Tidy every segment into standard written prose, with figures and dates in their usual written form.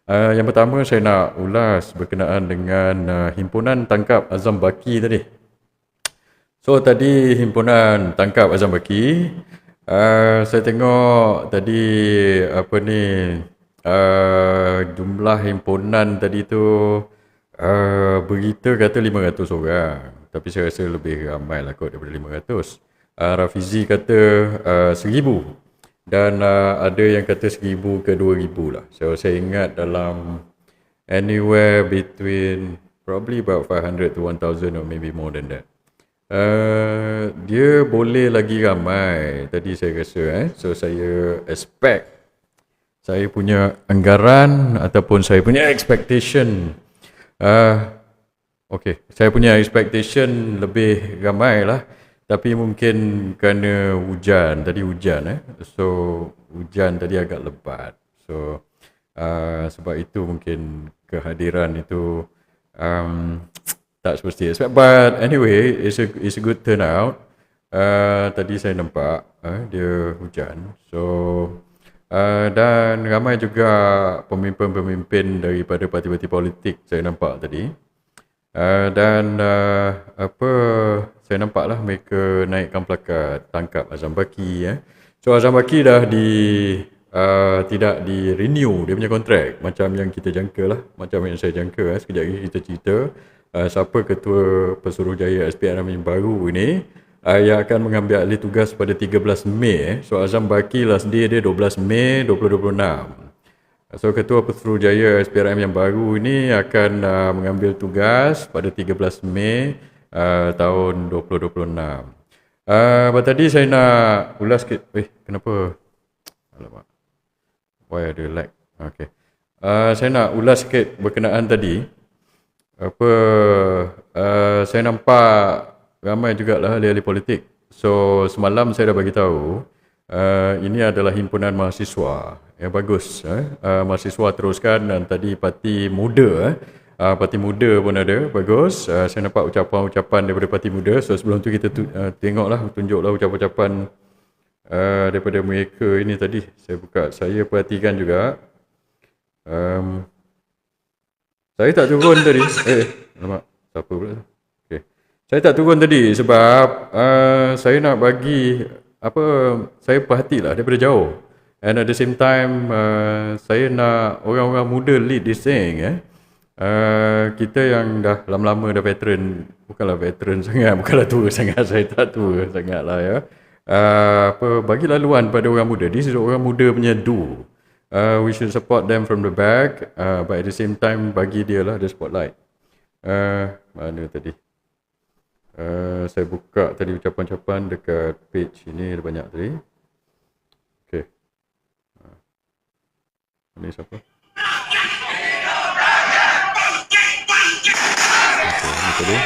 Yang pertama saya nak ulas berkenaan dengan himpunan tangkap Azam Baki tadi. So tadi himpunan tangkap Azam Baki, saya tengok tadi apa ni, jumlah himpunan tadi tu berita kata 500 orang. Tapi saya rasa lebih ramai lah kot daripada 500. Rafizi kata 1000. Dan ada yang kata 1000 ke 2000 lah. So saya ingat dalam anywhere between probably about 500 to 1000 or maybe more than that. Dia boleh lagi ramai tadi saya rasa. So saya expect, saya punya anggaran ataupun saya punya expectation, okay, saya punya expectation lebih ramai lah. Tapi mungkin kerana hujan, tadi hujan so hujan tadi agak lebat. So sebab itu mungkin kehadiran itu tak seperti expect. But anyway, it's a good turnout. Tadi saya nampak dia hujan. So dan ramai juga pemimpin-pemimpin daripada parti-parti politik saya nampak tadi. Dan saya nampaklah mereka naikkan plakat tangkap Azam Baki. So Azam Baki dah tidak di renew dia punya kontrak macam yang kita jangka lah, macam yang saya jangka. Sekejap lagi kita cerita siapa ketua Pesuruhjaya SPRM yang baru ini yang akan mengambil alih tugas pada 13 Mei. So Azam Baki last day dia 12 Mei 2026. So Ketua Pesuruhjaya SPRM yang baru ini akan mengambil tugas pada 13 Mei tahun 2026. Tadi saya nak ulas sikit. Kenapa? Alamak. Why ada lag? Okay. Saya nak ulas sikit berkenaan tadi. Saya nampak ramai jugalah ahli-ahli politik. So semalam saya dah bagi tahu ini adalah himpunan mahasiswa. Bagus. Mahasiswa teruskan. Dan tadi parti muda. Parti muda pun ada. Bagus. Saya nampak ucapan-ucapan daripada parti muda. So sebelum tu kita tengoklah, tunjuklah ucapan-ucapan daripada mereka ini tadi. Saya buka. Saya perhatikan juga. Saya tak turun tadi. Alamak. Siapa pula? Okay. Saya tak turun tadi sebab saya nak bagi saya perhatilah daripada jauh. And at the same time, saya nak orang-orang muda lead this thing. Kita yang dah lama-lama dah veteran, bukanlah veteran sangat, bukanlah tua sangat, saya tak tua sangat lah ya. Bagi laluan pada orang muda. This is orang muda punya do. We should support them from the back, but at the same time bagi dia lah the spotlight. Mana tadi? Saya buka tadi ucapan-ucapan dekat page ini, ada banyak tadi. Okay. Ini siapa? Okay, ini tadi.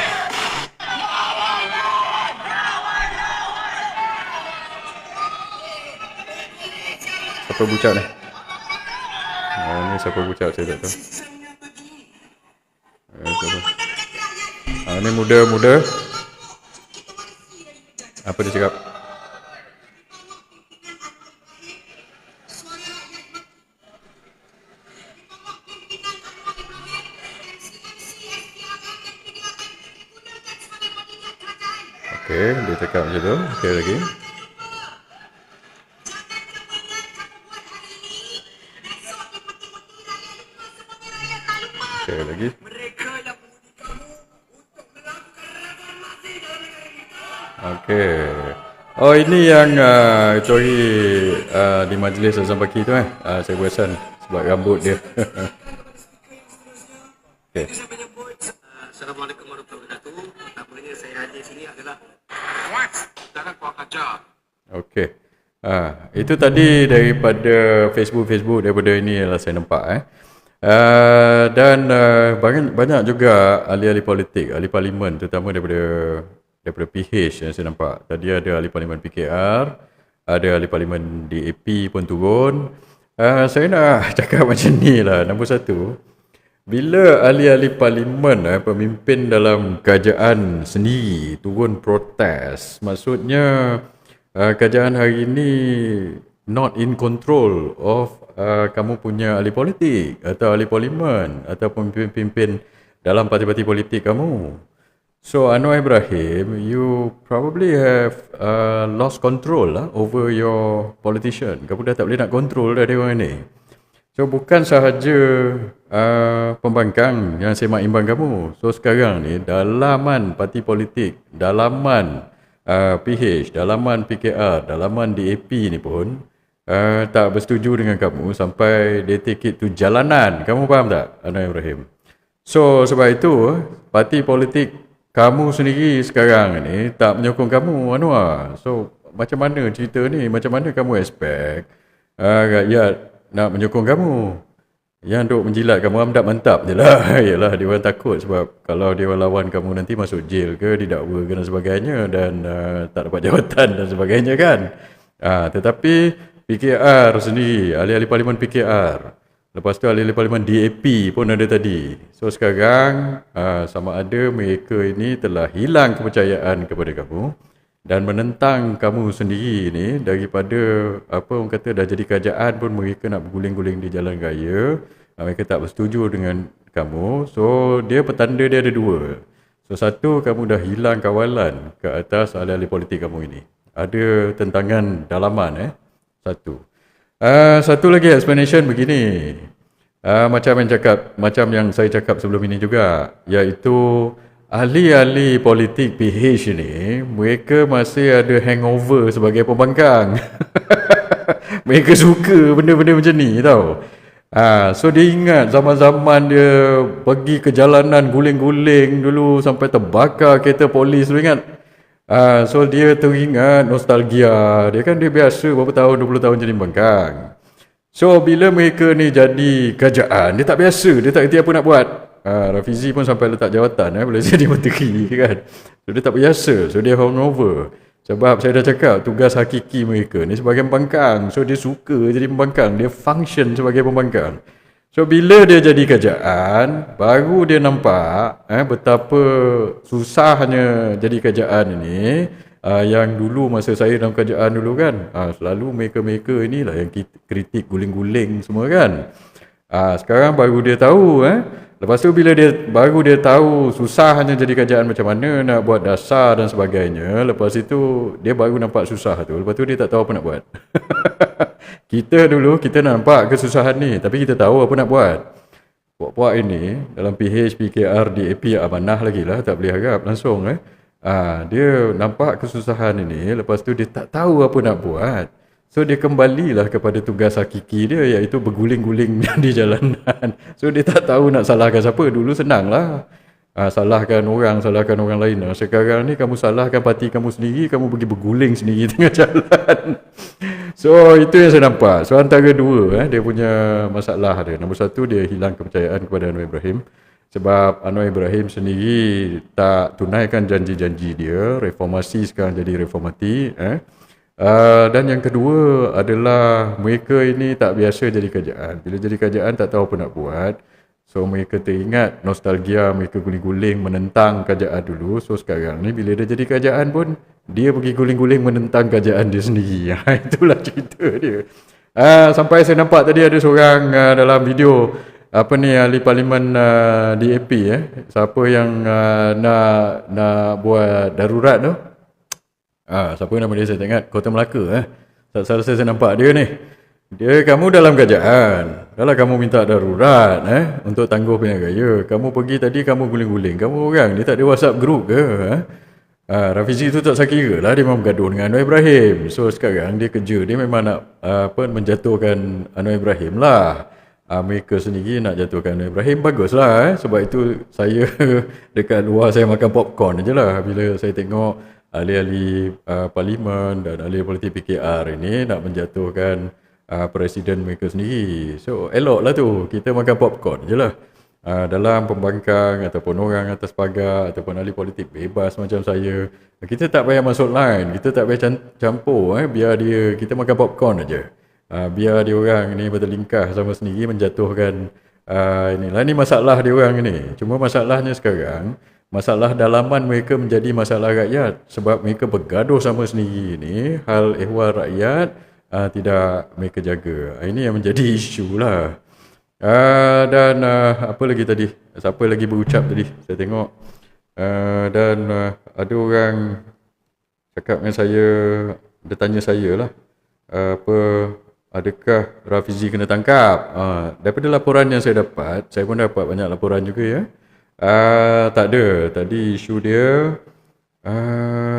Siapa bucak ni? Ini siapa bucak saya tak tahu. Ini muda-muda. Apa dia cakap? Okay, dia cakap macam tu. Okay, lagi. Okay, lagi. Okay. Oh, ini yang Choi di majlis Azam Baki tu saya perasan sebab rambut dia. Okay. Assalamualaikum warahmatullahi wabarakatuh. Namanya saya hadir sini adalah jangan kurang ajar. Okay. Itu tadi daripada Facebook daripada ini lah saya nampak dan banyak juga ahli-ahli politik, ahli parlimen terutama daripada PH yang saya nampak. Tadi ada ahli parlimen PKR, ada ahli parlimen DAP pun turun. Saya nak cakap macam ni lah. Nombor satu, bila ahli-ahli parlimen, pemimpin dalam kerajaan sendiri turun protes, maksudnya kerajaan hari ini not in control of kamu punya ahli politik atau ahli parlimen ataupun pimpin-pimpin dalam parti-parti politik kamu. So Anwar Ibrahim, you probably have lost control over your politician. Kamu dah tak boleh nak control dah dia orang ni. So bukan sahaja pembangkang yang semak imbang kamu. So sekarang ni dalaman parti politik, dalaman PH, dalaman PKR, dalaman DAP ni pun tak bersetuju dengan kamu sampai they take it to jalanan. Kamu faham tak, Anwar Ibrahim? So sebab itu parti politik kamu sendiri sekarang ni tak menyokong kamu, Anwar. So macam mana cerita ni? Macam mana kamu expect rakyat nak menyokong kamu? Yang duk menjilat kamu mantap je lah. Yalah, dia orang takut sebab kalau dia orang lawan kamu nanti masuk jail ke, didakwa ke dan sebagainya, dan tak dapat jawatan dan sebagainya kan. Tetapi PKR sendiri, ahli-ahli parlimen PKR, lepas tu ahli-ahli parlimen DAP pun ada tadi. So sekarang sama ada mereka ini telah hilang kepercayaan kepada kamu dan menentang kamu sendiri ni daripada apa orang kata dah jadi kerajaan pun mereka nak berguling-guling di jalan raya. Mereka tak bersetuju dengan kamu. So dia petanda dia ada dua. So satu, kamu dah hilang kawalan ke atas ahli-ahli politik kamu ini. Ada tentangan dalaman satu. Satu lagi explanation begini. Macam yang saya cakap sebelum ini juga, iaitu ahli-ahli politik PH ni, mereka masih ada hangover sebagai pembangkang. Mereka suka benda-benda macam ni tau. So dia ingat zaman-zaman dia pergi ke jalanan guling-guling dulu sampai terbakar kereta polis, lu ingat? So dia teringat nostalgia. Dia biasa berapa tahun, 20 tahun jadi pembangkang. So bila mereka ni jadi kerajaan, dia tak biasa, dia tak kerti apa nak buat. Rafizi pun sampai letak jawatan bila jadi menteri kan. So dia tak biasa. So dia hangover. Sebab saya dah cakap tugas hakiki mereka ni sebagai pembangkang. So dia suka jadi pembangkang. Dia function sebagai pembangkang. So bila dia jadi kerajaan, baru dia nampak betapa susahnya jadi kerajaan ini. Yang dulu masa saya dalam kerajaan dulu kan, selalu mereka-mereka inilah yang kritik guling-guling semua kan. Sekarang baru dia tahu lepas tu bila baru dia tahu susahnya jadi kerajaan macam mana, nak buat dasar dan sebagainya. Lepas itu dia baru nampak susah tu. Lepas tu dia tak tahu apa nak buat. Kita dulu kita nampak kesusahan ni, tapi kita tahu apa nak buat. Puak-puak ini dalam PH, PKR, DAP, amanah lagi lah, tak boleh harap langsung dia nampak kesusahan ini, lepas tu dia tak tahu apa nak buat. So dia kembalilah kepada tugas hakiki dia, iaitu berguling-guling di jalanan. So dia tak tahu nak salahkan siapa. Dulu senang lah, salahkan orang lain. Sekarang ni kamu salahkan parti kamu sendiri, kamu pergi berguling sendiri tengah jalan. So itu yang saya nampak. So antara dua dia punya masalah dia. Nombor satu, dia hilang kepercayaan kepada Anwar Ibrahim. Sebab Anwar Ibrahim sendiri tak tunaikan janji-janji dia. Reformasi sekarang jadi reformati. Dan yang kedua adalah mereka ini tak biasa jadi kerajaan. Bila jadi kerajaan tak tahu apa nak buat. So mereka teringat nostalgia, mereka guling-guling menentang kerajaan dulu. So sekarang ni bila dia jadi kerajaan pun, dia pergi guling-guling menentang kerajaan dia sendiri. Itulah cerita dia. Sampai saya nampak tadi ada seorang dalam video ahli parlimen DAP siapa yang nak buat darurat tu, siapa nama dia saya tak ingat, Kota Melaka tak salah saya nampak dia ni. Dia, kamu dalam kerajaan, kalau kamu minta darurat untuk tangguh pilihan raya, kamu pergi tadi kamu guling-guling, kamu orang dia tak ada WhatsApp group ke? Rafizi tu tak sakira lah, dia memang bergaduh dengan Anwar Ibrahim. So sekarang dia kerja, dia memang nak menjatuhkan Anwar Ibrahim lah. Mereka sendiri nak jatuhkan Anwar Ibrahim, baguslah. Sebab itu saya dekat luar saya makan popcorn je lah bila saya tengok ahli-ahli parlimen dan ahli politik PKR ini nak menjatuhkan presiden mereka sendiri. So elok lah tu, kita makan popcorn je lah. Dalam pembangkang ataupun orang atas pagar ataupun ahli politik bebas macam saya, kita tak payah masuk line, kita tak payah campur, biar dia, kita makan popcorn aja. Biar dia orang ni bertelingkah sama sendiri menjatuhkan inilah, ni masalah dia orang ni. Cuma masalahnya sekarang, masalah dalaman mereka menjadi masalah rakyat sebab mereka bergaduh sama sendiri ni, hal ehwal rakyat tidak mereka jaga. Ini yang menjadi isu lah. Dan apa lagi tadi? Siapa lagi berucap tadi? Saya tengok. Dan ada orang cakap dengan saya, dia tanya saya lah, adakah Rafizi kena tangkap? Daripada laporan yang saya dapat, saya pun dapat banyak laporan juga ya. Tak ada. Tadi isu dia,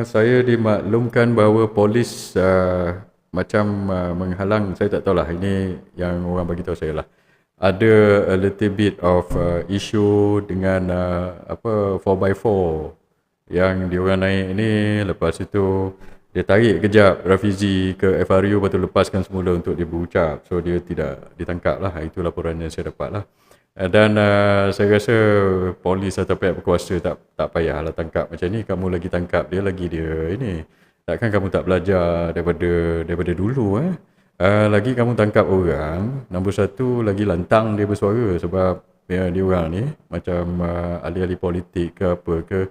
saya dimaklumkan bahawa polis macam menghalang. Saya tak tahulah, ini yang orang bagi tahu saya lah. Ada a little bit of issue dengan 4x4 yang diorang naik ni. Lepas itu dia tarik kejap Rafizi ke FRU, lepas tu lepaskan semula untuk dia berucap. So dia tidak ditangkap lah. Itu laporan yang saya dapat lah. Dan saya rasa polis atau pihak berkuasa tak payahlah tangkap macam ni. Kamu lagi tangkap dia, lagi dia ini. Takkan kamu tak belajar daripada dulu lagi kamu tangkap orang, nombor satu lagi lantang dia bersuara sebab dia orang ni macam ahli-ahli politik ke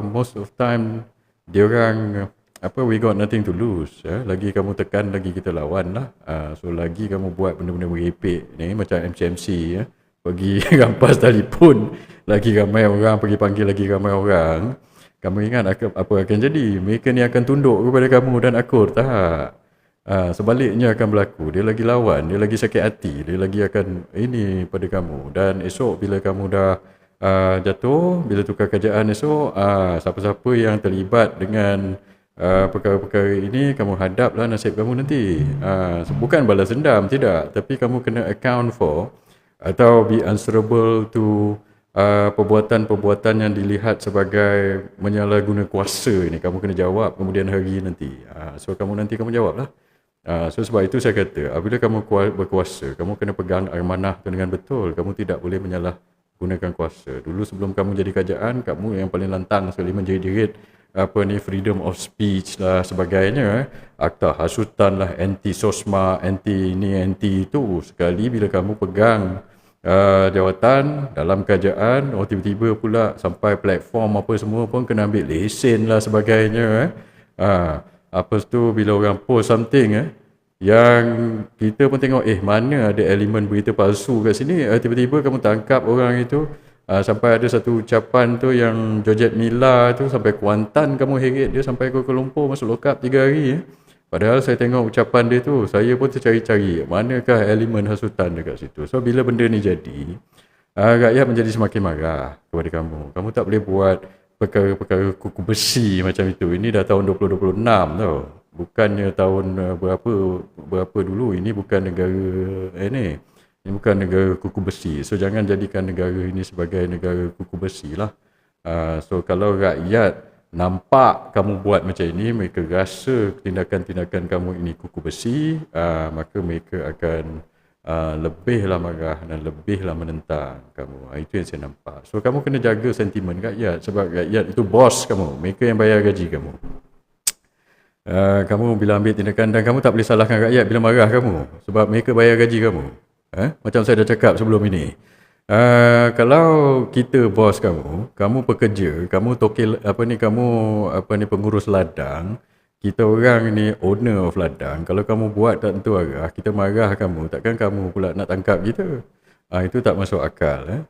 most of time dia orang we got nothing to lose. Lagi kamu tekan, lagi kita lawan lah. So lagi kamu buat benda-benda merepek ni macam MC pergi rampas telefon, lagi ramai orang pergi panggil lagi ramai orang. Kamu ingat apa akan jadi? Mereka ni akan tunduk kepada kamu dan akur tak? Sebaliknya akan berlaku. Dia lagi lawan, dia lagi sakit hati, dia lagi akan ini pada kamu. Dan esok bila kamu dah jatuh, bila tukar kerjaan esok, siapa-siapa yang terlibat dengan perkara-perkara ini, kamu hadaplah nasib kamu nanti. Bukan balas dendam, tidak. Tapi kamu kena account for atau be answerable to perbuatan-perbuatan yang dilihat sebagai menyalahguna kuasa ni. Kamu kena jawab kemudian hari nanti. So kamu jawab lah. So sebab itu saya kata, apabila kamu berkuasa, kamu kena pegang amanah tu dengan betul. Kamu tidak boleh menyalahgunakan kuasa. Dulu sebelum kamu jadi kerajaan, kamu yang paling lantang sekali menjerit freedom of speech lah sebagainya. Akta hasutan lah, anti sosma, anti ini, anti itu. Sekali bila kamu pegang jawatan dalam kerajaan, tiba-tiba pula sampai platform apa semua pun kena ambil lesen lah sebagainya. Apa tu bila orang post something yang kita pun tengok mana ada elemen berita palsu kat sini, tiba-tiba kamu tangkap orang itu. Sampai ada satu ucapan tu yang Georgette Mila tu sampai Kuantan kamu heret dia sampai ke Kuala Lumpur masuk lokap 3 hari. Padahal saya tengok ucapan dia tu, saya pun tercari-cari manakah elemen hasutan dekat situ. So bila benda ni jadi, rakyat menjadi semakin marah kepada kamu. Kamu tak boleh buat perkara-perkara kuku besi macam itu. Ini dah tahun 2026 tau. Bukannya tahun berapa dulu. Ini bukan negara ini bukan negara kuku besi. So jangan jadikan negara ini sebagai negara kuku besi lah. So kalau rakyat nampak kamu buat macam ini, mereka rasa tindakan-tindakan kamu ini kuku besi, maka mereka akan lebihlah marah dan lebihlah menentang kamu. Itu yang saya nampak. So kamu kena jaga sentimen rakyat sebab rakyat itu bos kamu. Mereka yang bayar gaji kamu. Kamu bila ambil tindakan, dan kamu tak boleh salahkan rakyat bila marah kamu sebab mereka bayar gaji kamu. Macam saya dah cakap sebelum ini. Kalau kita bos kamu pekerja, kamu tokil pengurus ladang, kita orang ni owner of ladang. Kalau kamu buat tak tentu arah, kita marah kamu, takkan kamu pula nak tangkap kita. Itu tak masuk akal.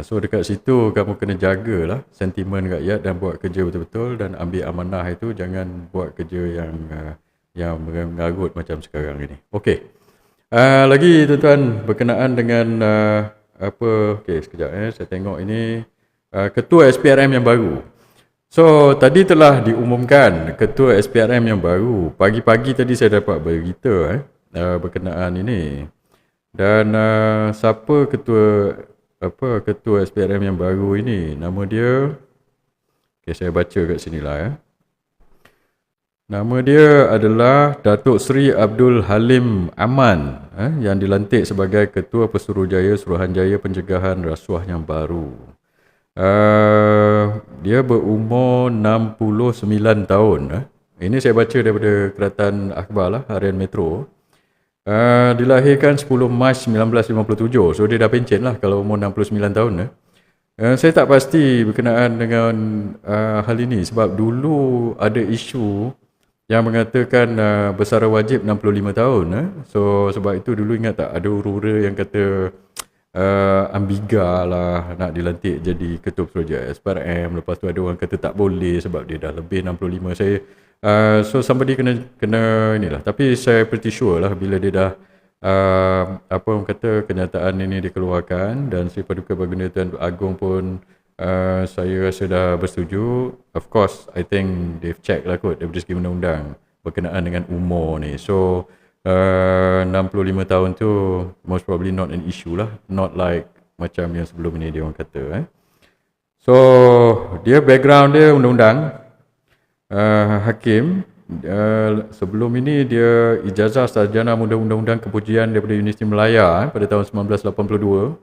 So dekat situ kamu kena jagalah sentimen rakyat dan buat kerja betul-betul dan ambil amanah itu. Jangan buat kerja yang mengarut macam sekarang ini. Okey. Lagi tuan-tuan berkenaan dengan okey sekejap saya tengok ini ketua SPRM yang baru. So tadi telah diumumkan ketua SPRM yang baru. Pagi-pagi tadi saya dapat berita berkenaan ini. Dan siapa ketua SPRM yang baru ini? Nama dia, okey saya baca kat sinilah Nama dia adalah Datuk Seri Abdul Halim Aman yang dilantik sebagai Ketua Pesuruhjaya Suruhanjaya Pencegahan Rasuah yang baru. Dia berumur 69 tahun. Ini saya baca daripada Keratan Akhbar lah, Harian Metro. Dilahirkan 10 Mac 1957. So dia dah pencen lah kalau umur 69 tahun. Saya tak pasti berkenaan dengan hal ini sebab dulu ada isu yang mengatakan bersara wajib 65 tahun. So sebab itu dulu ingat tak ada huru-hura yang kata Ambiga lah nak dilantik jadi ketua projek SPRM. Lepas tu ada orang kata tak boleh sebab dia dah lebih 65. Saya so somebody kena inilah. Tapi saya pretty sure lah bila dia dah apa orang kata kenyataan ini dikeluarkan dan Sri Paduka Baginda Tuan Agong pun saya rasa dah bersetuju. Of course I think they've checked lah kot daripada segi undang-undang berkenaan dengan umur ni. So 65 tahun tu most probably not an issue lah, not like macam yang sebelum ni dia orang kata. So dia background dia undang-undang, hakim. Sebelum ini dia ijazah sarjana undang-undang kepujian daripada Universiti Melaya pada tahun 1982.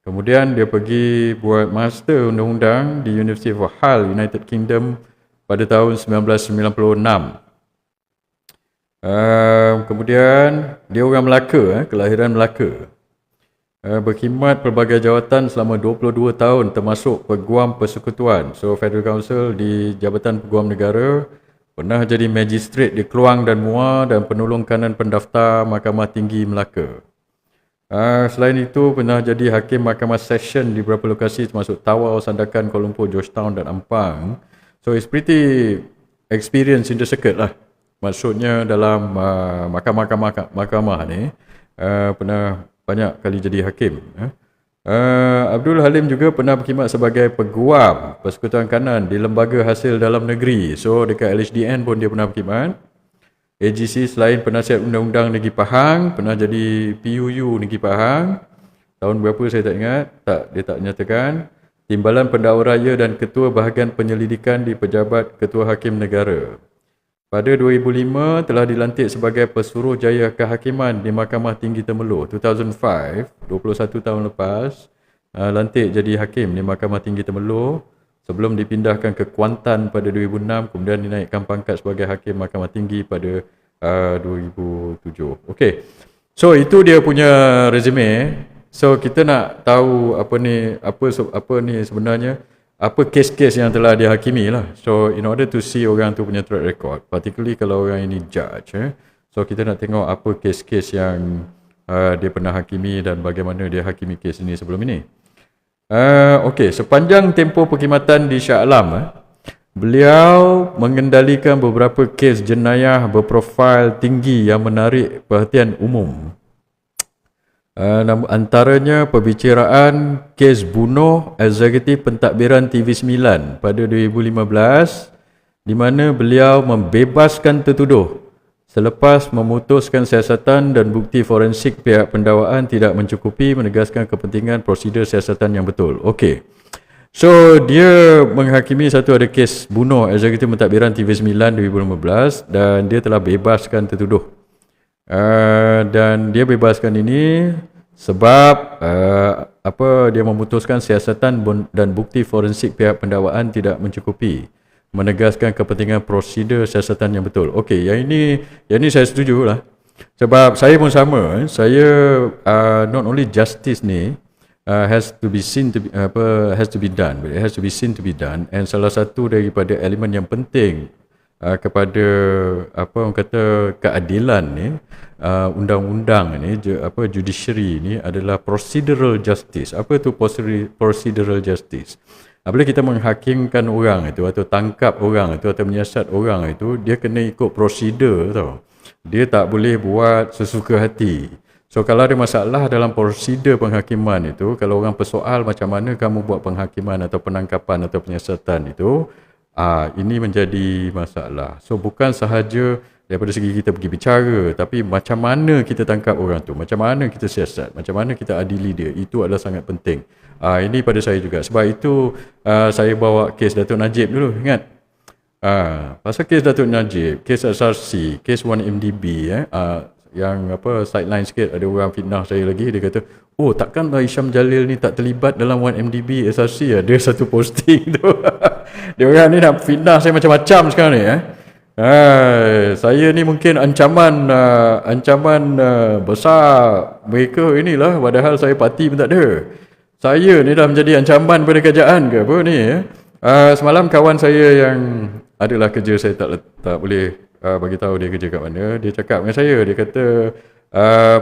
Kemudian dia pergi buat master undang-undang di University of Hull, United Kingdom pada tahun 1996. Kemudian dia orang Melaka, kelahiran Melaka. Berkhidmat pelbagai jawatan selama 22 tahun termasuk Peguam Persekutuan. So Federal Council di Jabatan Peguam Negara, pernah jadi magistrate di Keluang dan Muar dan penolong kanan pendaftar Mahkamah Tinggi Melaka. Selain itu pernah jadi hakim Mahkamah Session di beberapa lokasi termasuk Tawau, Sandakan, Kuala Lumpur, Georgetown dan Ampang. So it's pretty experience in the circuit lah. Maksudnya dalam mahkamah ni pernah banyak kali jadi hakim. Abdul Halim juga pernah berkhidmat sebagai peguam Persekutuan Kanan di Lembaga Hasil Dalam Negeri. So dekat LHDN pun dia pernah berkhidmat. AGC selain penasihat undang-undang Negeri Pahang, pernah jadi PUU Negeri Pahang. Tahun berapa saya tak ingat, dia tak nyatakan. Timbalan Pendakwa Raya dan Ketua Bahagian Penyelidikan di Pejabat Ketua Hakim Negara. Pada 2005 telah dilantik sebagai Pesuruhjaya Kehakiman di Mahkamah Tinggi Temerloh. 2005, 21 tahun lepas, lantik jadi hakim di Mahkamah Tinggi Temerloh sebelum dipindahkan ke Kuantan pada 2006, kemudian dinaikkan pangkat sebagai hakim Mahkamah Tinggi pada 2007. Okey. So itu dia punya resume. So kita nak tahu apa ni sebenarnya, apa kes-kes yang telah dihakimi lah. So in order to see orang tu punya track record, particularly kalau orang ini judge, so kita nak tengok apa kes-kes yang dia pernah hakimi dan bagaimana dia hakimi kes ini sebelum ini. Okey, sepanjang tempoh perkhidmatan di Shah Alam, beliau mengendalikan beberapa kes jenayah berprofil tinggi yang menarik perhatian umum. Antaranya perbicaraan kes bunuh eksekutif pentadbiran TV9 pada 2015 di mana beliau membebaskan tertuduh selepas memutuskan siasatan dan bukti forensik pihak pendakwaan tidak mencukupi menegaskan kepentingan prosedur siasatan yang betul. Okey. So dia menghakimi satu ada kes bunuh eksekutif pentadbiran TV9 2015 dan dia telah bebaskan tertuduh. Dan dia bebaskan ini sebab dia memutuskan siasatan dan bukti forensik pihak pendakwaan tidak mencukupi menegaskan kepentingan prosedur siasatan yang betul. Okey, yang ini saya setuju lah. Sebab saya pun sama, saya not only justice ni has to be seen to be has to be done, but it has to be seen to be done, and salah satu daripada elemen yang penting kepada orang kata keadilan ni, undang-undang ni, judiciary ni adalah procedural justice. Apa tu procedural justice? Apabila kita menghakimkan orang itu atau tangkap orang itu atau menyiasat orang itu, dia kena ikut prosedur tau. Dia tak boleh buat sesuka hati. So kalau ada masalah dalam prosedur penghakiman itu, kalau orang persoal macam mana kamu buat penghakiman atau penangkapan atau penyiasatan itu, ini menjadi masalah. So bukan sahaja daripada segi kita pergi bicara, tapi macam mana kita tangkap orang tu, macam mana kita siasat, macam mana kita adili dia, itu adalah sangat penting. Ini pada saya juga. Sebab itu saya bawa kes Datuk Najib dulu, ingat? Pasal kes Datuk Najib, kes SRC, kes 1MDB, yang sideline sikit, ada orang fitnah saya lagi, dia kata, oh takkanlah Hisham Jalil ni tak terlibat dalam 1MDB SRC, ada satu posting tu. Dia orang ni nak fitnah saya macam-macam sekarang ni. Saya ni mungkin ancaman besar mereka inilah, padahal saya parti pun tak ada. Saya ni dah menjadi ancaman pada kerajaan ke apa ni? Semalam kawan saya yang adalah kerja saya tak boleh bagi tahu dia kerja kat mana. Dia cakap dengan saya, dia kata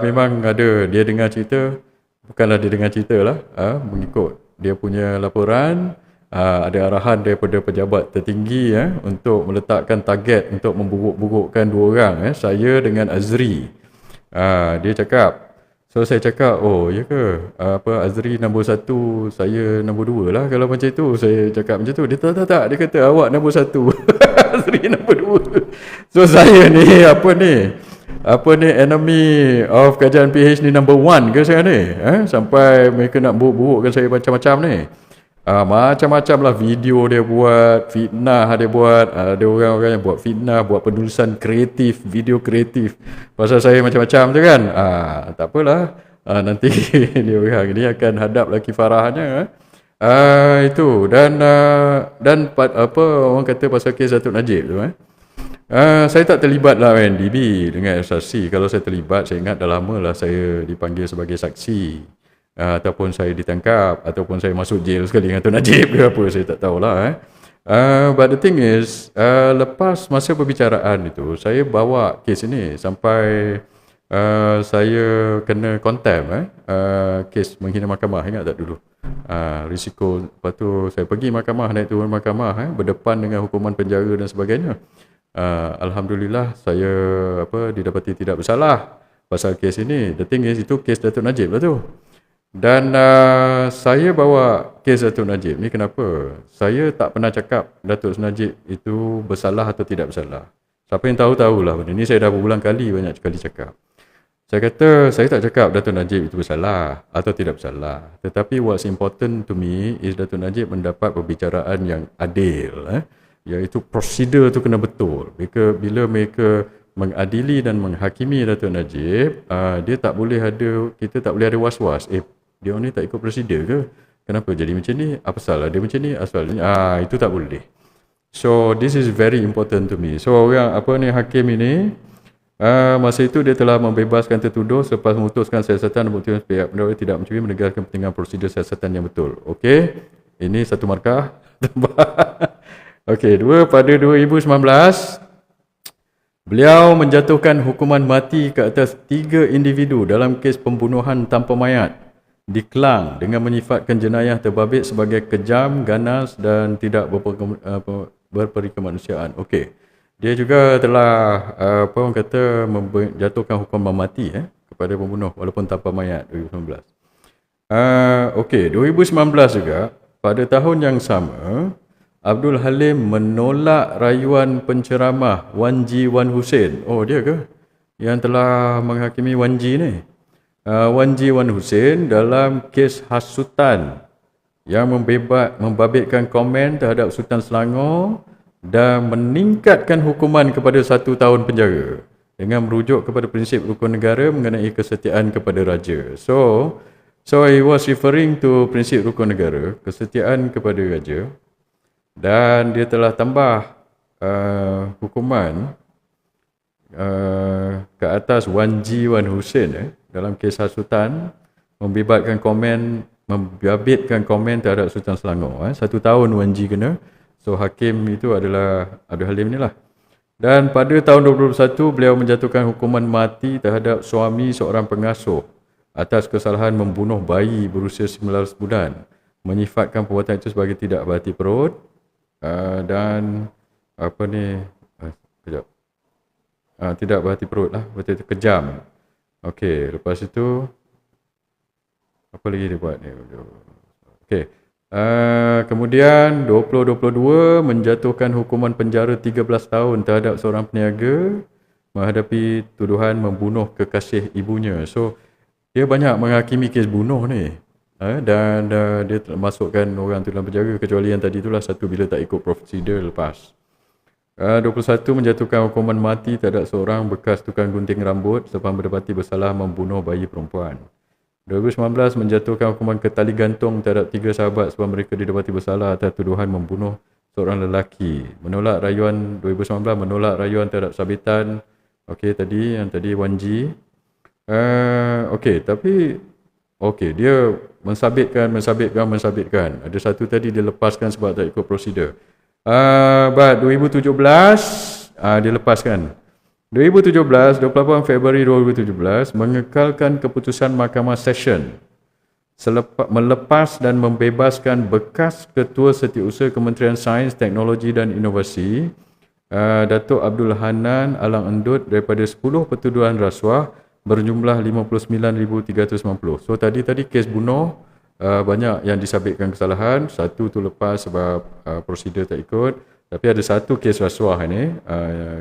memang ada, dia dengar cerita, bukanlah dia dengar cerita lah, mengikut dia punya laporan, ada arahan daripada pejabat tertinggi untuk meletakkan target untuk memburuk-burukkan dua orang, saya dengan Azri. Dia cakap, so saya cakap, oh ya ke, Azri nombor 1, saya nombor 2 lah kalau macam tu. Saya cakap macam tu. Dia tak, dia kata awak nombor 1, Azri nombor 2. So saya ni enemy of kajian PH ni number 1 ke saya ni, sampai mereka nak buruk-burukkan saya macam-macam ni. Macam-macam lah video dia buat, fitnah dia buat, ada orang-orang yang buat fitnah, buat penulisan kreatif, video kreatif pasal saya macam-macam tu kan. Tak apalah, nanti dia orang ni akan hadap lagi kifarahnya. Itu dan orang kata pasal kes Datuk Najib tu, saya tak terlibat lah NDB dengan SRC. Kalau saya terlibat, saya ingat dah lama lah saya dipanggil sebagai saksi, ataupun saya ditangkap, ataupun saya masuk jail sekali dengan Tun Najib ke apa, saya tak tahulah. But the thing is, lepas masa perbicaraan itu, saya bawa kes ini sampai saya kena contempt, kes menghina mahkamah, ingat tak dulu? Risiko, lepas tu saya pergi mahkamah, naik turun mahkamah, berdepan dengan hukuman penjara dan sebagainya. Alhamdulillah saya didapati tidak bersalah pasal kes ini. The thing is, itu kes Datuk Najib lah tu. Dan saya bawa kes Datuk Najib ni kenapa? Saya tak pernah cakap Datuk Najib itu bersalah atau tidak bersalah. Siapa yang tahu-tahulah benda ni, saya dah berulang kali banyak sekali cakap. Saya kata, saya tak cakap Datuk Najib itu bersalah atau tidak bersalah. Tetapi what's important to me is Datuk Najib mendapat perbicaraan yang adil, iaitu prosedur tu kena betul. Bila mereka mengadili dan menghakimi Datuk Najib, dia tak boleh ada, kita tak boleh ada was-was. Dia ni tak ikut prosedur ke? Kenapa jadi macam ni? Apa salah dia macam ni? Asal ni? Itu tak boleh. So this is very important to me. So orang hakim ini, masa itu dia telah membebaskan tertuduh selepas memutuskan siasatan dan bukti pihak pendakwa tidak mencuri menegakkan kepentingan prosedur siasatan yang betul. Okey, ini satu markah. Okey, pada 2019 beliau menjatuhkan hukuman mati ke atas 3 individu dalam kes pembunuhan tanpa mayat di Klang dengan menyifatkan jenayah terbabit sebagai kejam, ganas dan tidak berperikemanusiaan. Okey. Dia juga telah menjatuhkan hukuman mati kepada pembunuh walaupun tanpa mayat 2019. Okey, 2019 juga pada tahun yang sama Abdul Halim menolak rayuan penceramah Wan Ji Wan Hussein. Oh, dia ke yang telah menghakimi Wan Ji ni? Wan Ji Wan Hussein dalam kes hasutan yang membabitkan komen terhadap Sultan Selangor dan meningkatkan hukuman kepada 1 tahun penjara dengan merujuk kepada prinsip rukun negara mengenai kesetiaan kepada raja. So he was referring to prinsip rukun negara, kesetiaan kepada raja, dan dia telah tambah hukuman ke atas Wan Ji Wan Hussein dalam kes hasutan membabitkan komen terhadap Sultan Selangor. 1 tahun Wan Ji kena. So hakim itu adalah Abdul Halim ni lah. Dan pada tahun 2021 beliau menjatuhkan hukuman mati terhadap suami seorang pengasuh atas kesalahan membunuh bayi berusia 19 bulan, menyifatkan perbuatan itu sebagai tidak berhati perut dan tidak berhati perut lah, betul itu kejam. Okey, lepas itu apa lagi dia buat ni? Okey. Kemudian 2022 menjatuhkan hukuman penjara 13 tahun terhadap seorang peniaga menghadapi tuduhan membunuh kekasih ibunya. So dia banyak menghakimi kes bunuh ni. Dan dia masukkan orang tu dalam penjara, kecuali yang tadi itulah satu bila tak ikut prosedur lepas. 21 menjatuhkan hukuman mati terhadap seorang bekas tukang gunting rambut selepas mendapati bersalah membunuh bayi perempuan. 2019 menjatuhkan hukuman ketali gantung terhadap 3 sahabat sebab mereka didapati bersalah atas tuduhan membunuh seorang lelaki. Menolak rayuan 2019 menolak rayuan terhadap sabitan. Okey, yang tadi Wan Ji. Dia mensabitkan. Ada satu tadi dia lepaskan sebab tak ikut prosedur. But 2017 dilepaskan. 2017, 28 Februari 2017 mengekalkan keputusan Mahkamah Session melepas dan membebaskan bekas Ketua Setiausaha Kementerian Sains, Teknologi dan Inovasi Datuk Abdul Hanan Alang Endut daripada 10 pertuduhan rasuah berjumlah 59,390. So tadi kes bunuh banyak yang disabitkan kesalahan. Satu tu lepas sebab prosedur tak ikut. Tapi ada satu kes rasuah ini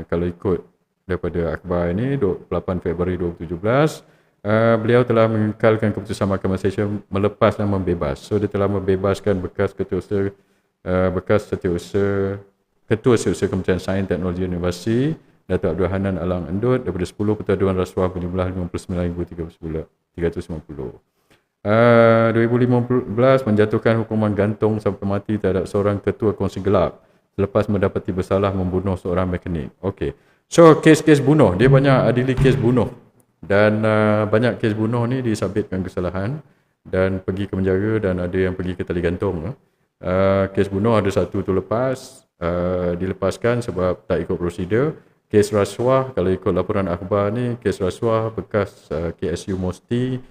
kalau ikut daripada akhbar ini 28 Februari 2017, beliau telah mengekalkan keputusan Mahkamah Session melepas dan membebas. So dia telah membebaskan bekas Ketua Setiausaha Kementerian Sains, Teknologi dan Inovasi Datuk Abdul Hanan Alang Endut daripada 10 pertuduhan rasuah berjumlah 59,390. 2015 menjatuhkan hukuman gantung sampai mati terhadap seorang ketua kongsi gelap selepas mendapati bersalah membunuh seorang mekanik. Okey. So kes-kes bunuh, dia banyak adili kes bunuh. Dan banyak kes bunuh ni disabitkan kesalahan dan pergi ke penjara dan ada yang pergi ke tali gantung. Kes bunuh ada satu tu lepas, dilepaskan sebab tak ikut prosedur. Kes rasuah, kalau ikut laporan akhbar ni, kes rasuah bekas KSU Mosti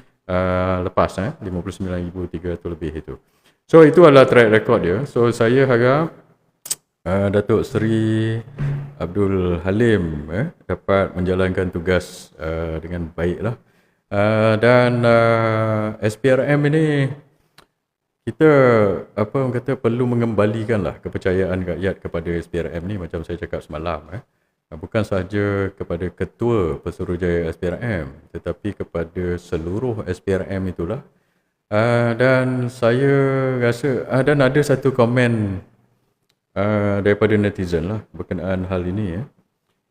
lepas 59,300 lebih itu. So itu adalah track record dia. So saya harap Datuk Seri Abdul Halim dapat menjalankan tugas dengan baiklah. Dan SPRM ini kita perlu mengembalikanlah kepercayaan rakyat kepada SPRM ni macam saya cakap semalam. Bukan sahaja kepada Ketua Pesuruhjaya SPRM tetapi kepada seluruh SPRM itulah. Dan saya rasa dan ada satu komen daripada netizen lah berkenaan hal ini.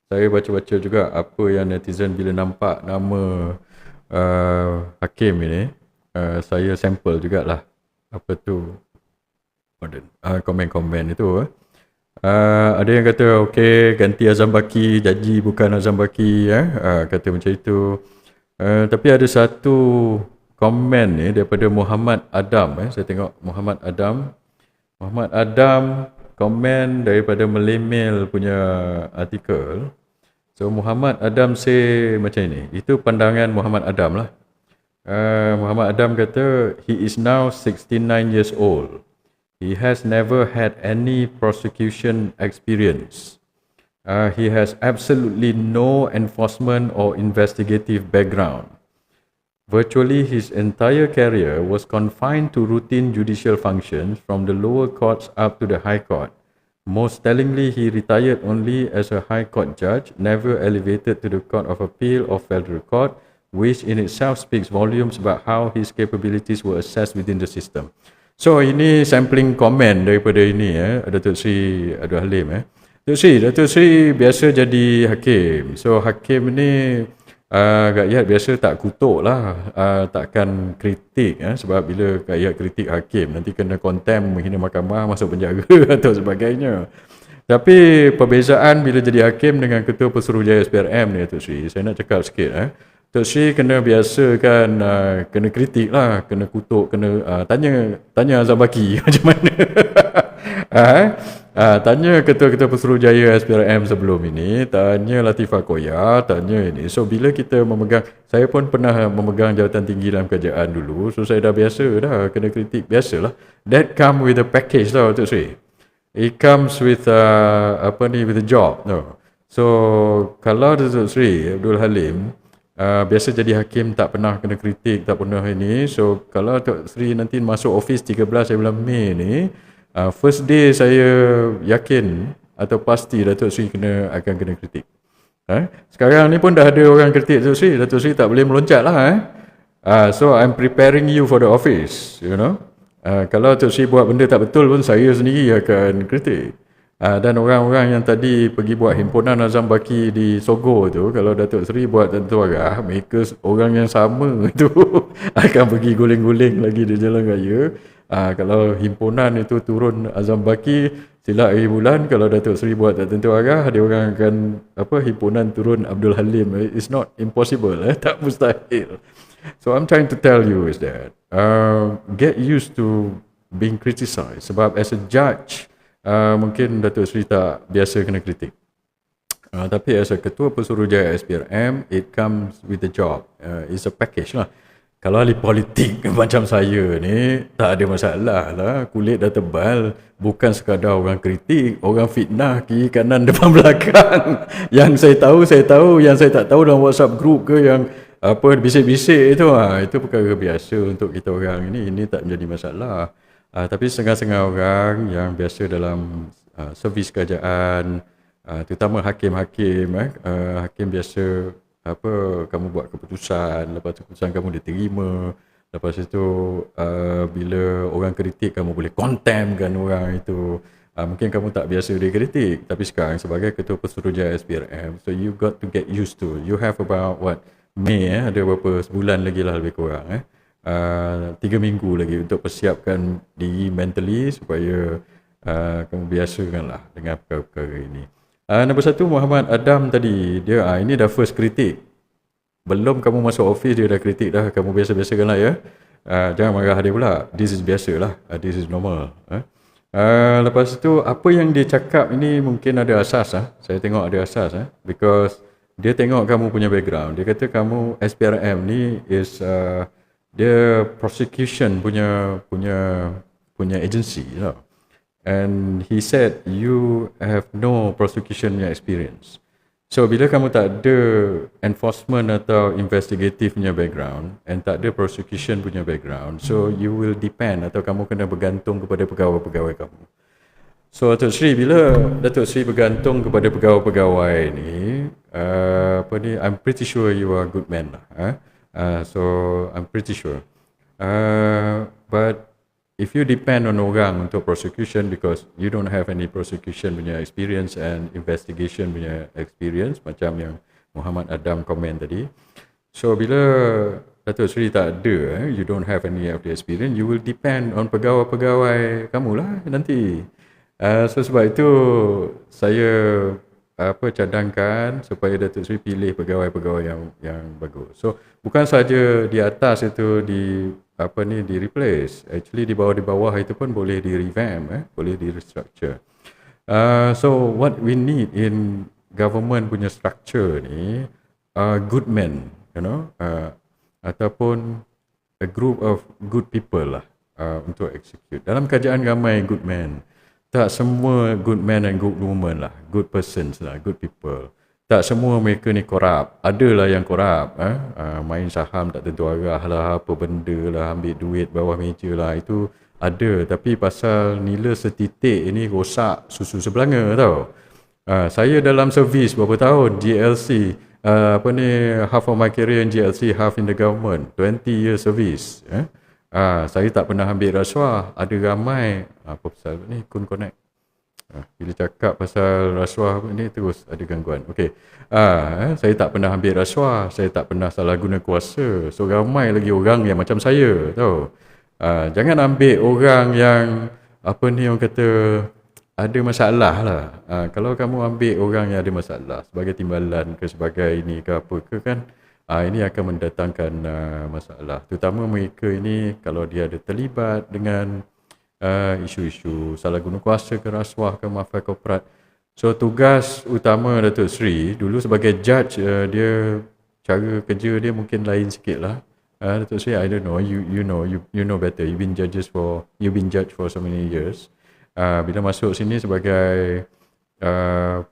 Saya baca-baca juga apa yang netizen bila nampak nama hakim ini, saya sampel jugalah apa tu komen-komen itu. Ada yang kata okey ganti Azam Baki, janji bukan Azam Baki, kata macam itu. Tapi ada satu komen ni daripada Muhammad Adam. Saya tengok Muhammad Adam komen daripada Melemail punya artikel. So Muhammad Adam say macam ni. Itu pandangan Muhammad Adam lah. Muhammad Adam kata he is now 69 years old. He has never had any prosecution experience. He has absolutely no enforcement or investigative background. Virtually his entire career was confined to routine judicial functions from the lower courts up to the High Court. Most tellingly, he retired only as a High Court judge, never elevated to the Court of Appeal or Federal Court, which in itself speaks volumes about how his capabilities were assessed within the system. So ini sampling komen daripada ini Datuk Seri Abdul Halim. Datuk Seri biasa jadi hakim. So hakim ni rakyat biasa tak kutuk lah, takkan kritik sebab bila rakyat kritik hakim nanti kena kontem, menghina mahkamah, masuk penjara atau sebagainya. Tapi perbezaan bila jadi hakim dengan Ketua Pesuruhjaya SPRM ni Datuk Seri, saya nak cakap sikit Datuk Seri kena biasakan kena kritik lah, kena kutuk, kena tanya Azam Baki macam mana. Tanya Ketua-Ketua Pesuruhjaya SPRM sebelum ini, tanya Latifah Koya, tanya ini. So bila kita memegang, saya pun pernah memegang jawatan tinggi dalam kerajaan dulu, so saya dah biasa dah kena kritik, biasalah. That come with a package tau Datuk Seri. It comes with with a job. No. So kalau Datuk Seri Abdul Halim biasa jadi hakim tak pernah kena kritik, tak pernah ini. So kalau Datuk Seri nanti masuk office 13 bulan Mei ni, first day saya yakin atau pasti Datuk Seri akan kena kritik. Sekarang ni pun dah ada orang kritik Datuk Seri tak boleh meloncat lah. So I'm preparing you for the office, you know. Kalau Datuk Seri buat benda tak betul pun saya sendiri akan kritik. Dan orang-orang yang tadi pergi buat himpunan Azam Baki di Sogo tu, kalau Datuk Seri buat tentu arah, mereka orang yang sama itu akan pergi guling-guling lagi di jalan raya. Kalau himpunan itu turun Azam Baki sila akhir bulan, kalau Datuk Seri buat tak tentu arah, dia orang akan himpunan turun Abdul Halim. It's not impossible, tak mustahil. So I'm trying to tell you is that get used to being criticized, sebab as a judge mungkin Datuk Seri tak biasa kena kritik. Tapi as a ketua Pesuruhjaya SPRM, it comes with the job. It's a package lah. Kalau ahli politik macam saya ni, tak ada masalah lah. Kulit dah tebal. Bukan sekadar orang kritik, orang fitnah kiri kanan depan belakang. Yang saya tahu. Yang saya tak tahu dalam WhatsApp group ke yang apa bisik-bisik itu. Itu perkara biasa untuk kita orang ini. Ini tak menjadi masalah. Tapi setengah-setengah orang yang biasa dalam servis kerajaan, terutama hakim-hakim, hakim biasa kamu buat keputusan, lepas tu keputusan kamu diterima, lepas itu bila orang kritik kamu boleh condemn kan orang itu. Mungkin kamu tak biasa dikritik, tapi sekarang sebagai ketua Pesuruhjaya SPRM, so you got to get used to. You have about Mei ada berapa sebulan lagi lah lebih kurang 3 minggu lagi untuk persiapkan diri mentally supaya kamu biasakanlah dengan perkara-perkara ini. Nombor 1 Muhammad Adam tadi, dia ini dah first kritik. Belum kamu masuk office dia dah kritik dah, kamu biasa-biasakanlah ya. Jangan marah dia pula. This is biasalah. This is normal. Lepas tu apa yang dia cakap ini mungkin ada asas Saya tengok ada asas because dia tengok kamu punya background. Dia kata kamu SPRM ni is dia prosecution punya agency tau. And he said you have no prosecution experience. So bila kamu tak ada enforcement atau investigative punya background and tak ada prosecution punya background, so you will depend atau kamu kena bergantung kepada pegawai-pegawai kamu. So Datuk Seri, bila Datuk Seri bergantung kepada pegawai-pegawai ni, I'm pretty sure you are a good man lah. So I'm pretty sure. But if you depend on orang untuk prosecution because you don't have any prosecution punya experience and investigation punya experience macam yang Muhammad Adam komen tadi. So bila Datuk Seri tak ada, you don't have any of the experience, you will depend on pegawai-pegawai kamu lah nanti. So sebab itu saya cadangkan supaya Datuk Seri pilih pegawai-pegawai yang bagus. So bukan saja di atas itu di replace, actually di bawah itu pun boleh di revamp, boleh di restructure. So what we need in government punya structure ni, good men, ataupun a group of good people lah untuk execute. Dalam kerajaan ramai good men. Tak semua good men and good women lah, good persons lah, good people. Tak semua mereka ni korup. Adalah yang korup, main saham tak tentu arah lah, apa benda lah, ambil duit bawah meja lah, itu ada. Tapi pasal nila setitik ini rosak susu sebelanga tau. Saya dalam servis berapa tahun, GLC, half of my career in GLC, half in the government, 20 years service. Saya tak pernah ambil rasuah. Ada ramai, apa pasal ni, Kun Connect. Bila cakap pasal rasuah ni terus ada gangguan. Okey. Saya tak pernah ambil rasuah, saya tak pernah salah guna kuasa. So ramai lagi orang yang macam saya, tahu. Jangan ambil orang yang orang kata ada masalah lah. Kalau kamu ambil orang yang ada masalah sebagai timbalan ke sebagai ini ke apa ke kan, ini akan mendatangkan masalah. Terutama mereka ini kalau dia ada terlibat dengan isu-isu salah guna kuasa ke rasuah ke mafia korporat. So tugas utama Datuk Seri dulu sebagai judge, dia cara kerja dia mungkin lain sikit lah. Datuk Seri, I don't know, you know better. You've been judged for so many years. Bila masuk sini sebagai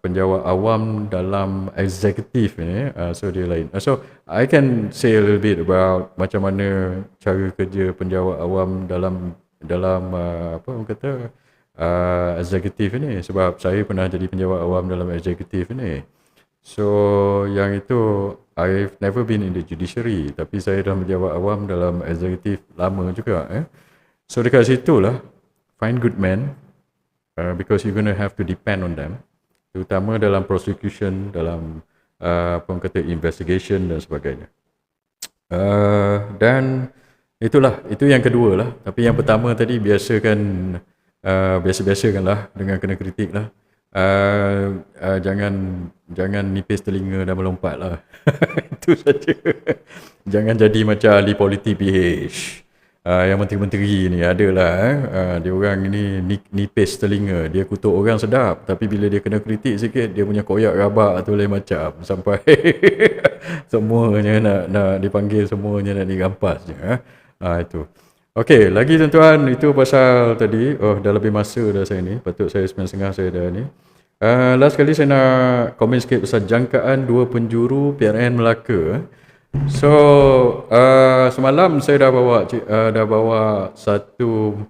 penjawat awam dalam eksekutif ni, so dia lain. So I can say a little bit about macam mana cara kerja penjawat awam dalam eksekutif ini, sebab saya pernah jadi penjawat awam dalam eksekutif ini. So yang itu I've never been in the judiciary, tapi saya dah penjawat awam dalam eksekutif lama juga. So dekat situlah find good men, because you're going to have to depend on them, terutama dalam prosecution, dalam investigation dan sebagainya. Dan itulah, itu yang kedua lah. Tapi yang pertama tadi biasa-biasakanlah dengan kena kritik lah. Jangan nipis telinga dan melompat lah. Itu saja. Jangan jadi macam ahli politik PH. Yang menteri-menteri ni adalah dia orang ni nipis telinga, dia kutuk orang sedap, tapi bila dia kena kritik sikit dia punya koyak rabak tu lain macam, sampai semuanya nak dipanggil, semuanya nak dirampas je. Itu. Okey, lagi tuan-tuan, itu pasal tadi. Dah lebih masa dah saya ni, patut saya 9.30 saya dah ni. Last kali saya nak komen sikit pasal jangkaan 2 penjuru PRN Melaka. So semalam saya dah bawa satu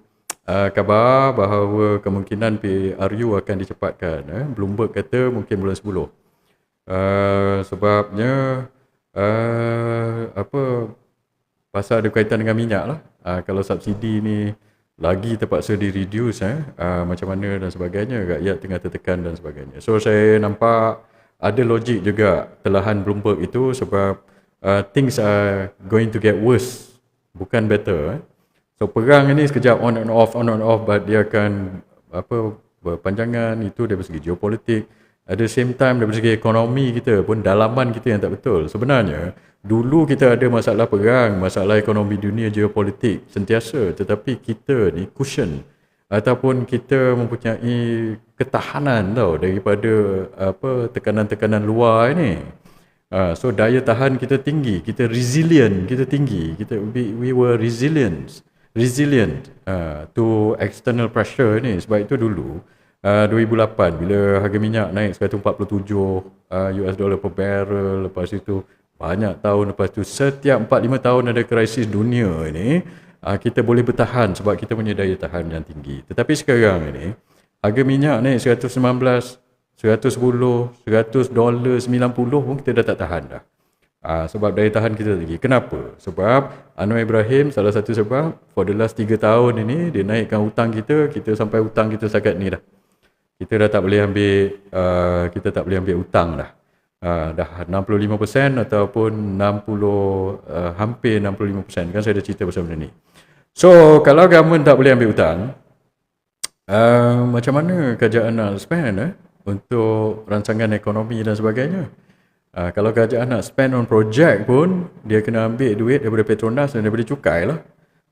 khabar bahawa kemungkinan PRU akan dicepatkan. Bloomberg kata mungkin bulan 10. Sebabnya pasal ada kaitan dengan minyak lah. Kalau subsidi ni lagi terpaksa di-reduce macam mana dan sebagainya, rakyat tengah tertekan dan sebagainya. So saya nampak ada logik juga telahan Bloomberg itu, sebab things are going to get worse, bukan better. So perang ini sekejap on and off, but dia akan berpanjangan. Itu dari segi geopolitik. At the same time dari segi ekonomi kita pun, dalaman kita yang tak betul. Sebenarnya dulu kita ada masalah perang, masalah ekonomi dunia, geopolitik sentiasa, tetapi kita ni cushion ataupun kita mempunyai ketahanan daripada tekanan-tekanan luar ini. So daya tahan kita tinggi, kita resilient, we were resilient to external pressure ni. Sebab itu dulu 2008 bila harga minyak naik 147 US dollar per barrel, lepas itu banyak tahun lepas tu, setiap 4-5 tahun ada krisis dunia ini, kita boleh bertahan sebab kita punya daya tahan yang tinggi. Tetapi sekarang ini harga minyak naik 119, 110, $100, 90 pun kita dah tak tahan dah. Sebab daya tahan kita tinggi. Kenapa? Sebab Anwar Ibrahim, salah satu sebab, for the last 3 tahun ini dia naikkan hutang kita sampai hutang kita setakat ni dah. Kita dah tak boleh ambil hutang dah. Dah 65% ataupun 60, hampir 65%. Kan saya dah cerita pasal benda ni. So kalau government tak boleh ambil hutang, macam mana kerajaan nak spend untuk rancangan ekonomi dan sebagainya? Kalau kerajaan nak spend on project pun, dia kena ambil duit daripada Petronas dan daripada cukai lah.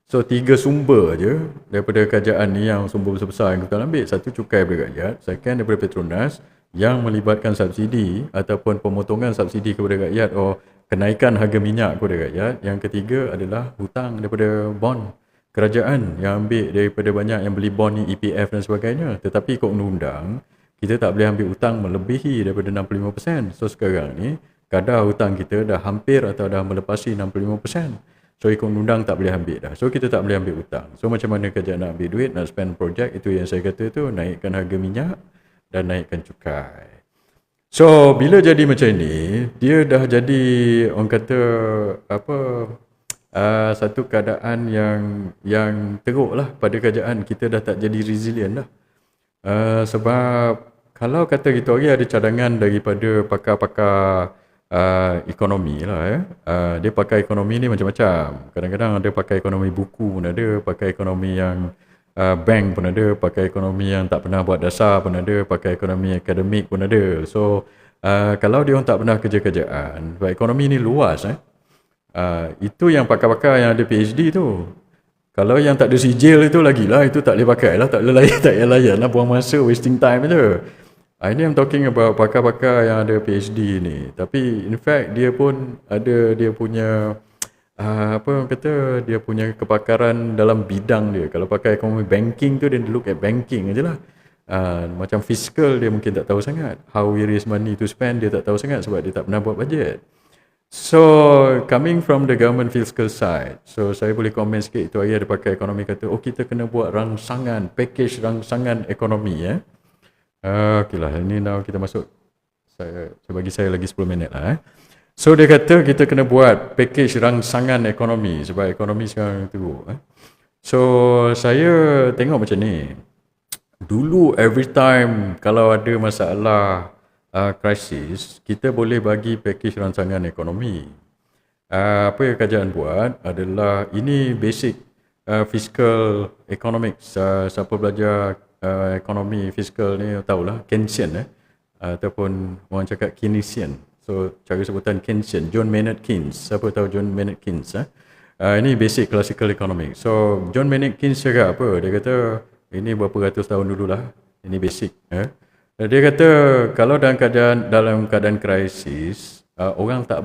So 3 sumber je daripada kerajaan ni yang sumber besar-besar yang kita ambil. Satu, cukai daripada rakyat. Second, daripada Petronas yang melibatkan subsidi ataupun pemotongan subsidi kepada rakyat, kenaikan harga minyak kepada rakyat. Yang ketiga adalah hutang daripada bond kerajaan yang ambil daripada banyak yang beli bond ni, EPF dan sebagainya. Tetapi ikut undang-undang, kita tak boleh ambil hutang melebihi daripada 65%. So sekarang ni kadar hutang kita dah hampir atau dah melepasi 65%. So ikut undang tak boleh ambil dah. So kita tak boleh ambil hutang. So macam mana kerajaan nak ambil duit, nak spend project, itu yang saya kata tu, naikkan harga minyak dan naikkan cukai. So bila jadi macam ni, dia dah jadi orang kata satu keadaan yang teruk lah pada kerajaan. Kita dah tak jadi resilient dah. Sebab kalau kata kita hari ada cadangan daripada pakar-pakar ekonomi lah dia pakai ekonomi ni macam-macam. Kadang-kadang ada pakai ekonomi buku pun ada, pakai ekonomi yang bank pun ada, pakai ekonomi yang tak pernah buat dasar pun ada, pakai ekonomi akademik pun ada. So kalau dia orang tak pernah kerja kerjaan, sebab ekonomi ni luas itu yang pakar-pakar yang ada PhD tu. Kalau yang tak ada sijil itu lagilah, itu tak boleh pakai lah, tak boleh layan lah, buang masa, wasting time je. Ini I'm talking about pakar-pakar yang ada PhD ni. Tapi in fact dia pun ada dia punya dia punya kepakaran dalam bidang dia. Kalau pakai ekonomi banking tu, dia look at banking aje lah. Macam fiscal dia mungkin tak tahu sangat. How we raise money to spend dia tak tahu sangat sebab dia tak pernah buat budget. So coming from the government fiscal side, so saya boleh komen sikit. Itu hari ada pakai ekonomi kata, kita kena buat rangsangan, package rangsangan ekonomi okey lah, ini now kita masuk, saya bagi saya lagi 10 minit lah So dia kata kita kena buat package rangsangan ekonomi sebab ekonomi sekarang teruk So saya tengok macam ni. Dulu every time kalau ada masalah krisis, kita boleh bagi package rancangan ekonomi. Apa yang kerajaan buat adalah, ini basic fiscal economics. Siapa belajar ekonomi fiskal ni tahulah, Keynesian ataupun orang cakap Keynesian. So cara sebutan Keynesian, John Maynard Keynes. Siapa tahu John Maynard Keynes? Ini basic classical economics. So John Maynard Keynes cakap apa? Dia kata ini berapa ratus tahun dululah. Ini basic. Dia kata kalau dalam keadaan krisis, orang tak